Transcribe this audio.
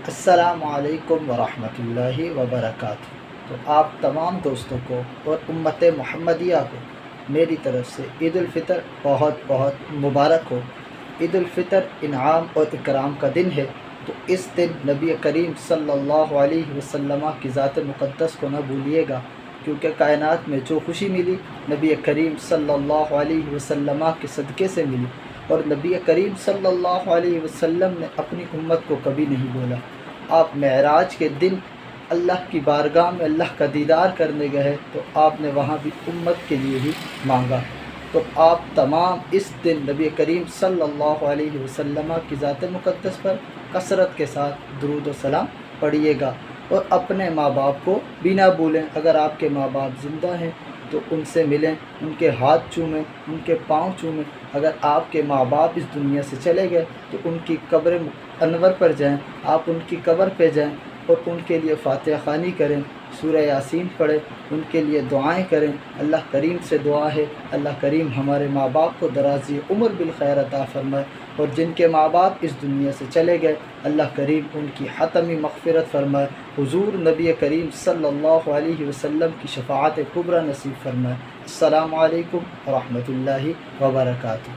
السلام علیکم ورحمۃ اللہ وبرکاتہ۔ تو آپ تمام دوستوں کو اور امت محمدیہ کو میری طرف سے عید الفطر بہت بہت مبارک ہو۔ عید الفطر انعام اور اکرام کا دن ہے، تو اس دن نبی کریم صلی اللہ علیہ وسلم کی ذات مقدس کو نہ بھولیے گا، کیونکہ کائنات میں جو خوشی ملی نبی کریم صلی اللہ علیہ وسلم کے صدقے سے ملی، اور نبی کریم صلی اللہ علیہ وسلم نے اپنی امت کو کبھی نہیں بولا۔ آپ معراج کے دن اللہ کی بارگاہ میں اللہ کا دیدار کرنے گئے تو آپ نے وہاں بھی امت کے لیے ہی مانگا۔ تو آپ تمام اس دن نبی کریم صلی اللہ علیہ وسلم کی ذات مقدس پر کثرت کے ساتھ درود و سلام پڑھیے گا، اور اپنے ماں باپ کو بھی نہ بھولیں۔ اگر آپ کے ماں باپ زندہ ہیں تو ان سے ملیں، ان کے ہاتھ چومیں، ان کے پاؤں چومیں۔ اگر آپ کے ماں باپ اس دنیا سے چلے گئے تو ان کی قبر انور پر جائیں، آپ ان کی قبر پہ جائیں اور ان کے لیے فاتحہ خوانی کریں، سورہ یاسین پڑھیں، ان کے لیے دعائیں کریں۔ اللہ کریم سے دعا ہے اللہ کریم ہمارے ماں باپ کو درازی عمر بالخیر عطا فرمائے، اور جن کے ماں باپ اس دنیا سے چلے گئے اللہ کریم ان کی حتمی مغفرت فرمائے، حضور نبی کریم صلی اللہ علیہ وسلم کی شفاعت کبریٰ نصیب فرمائے۔ السلام علیکم ورحمۃ اللہ وبرکاتہ۔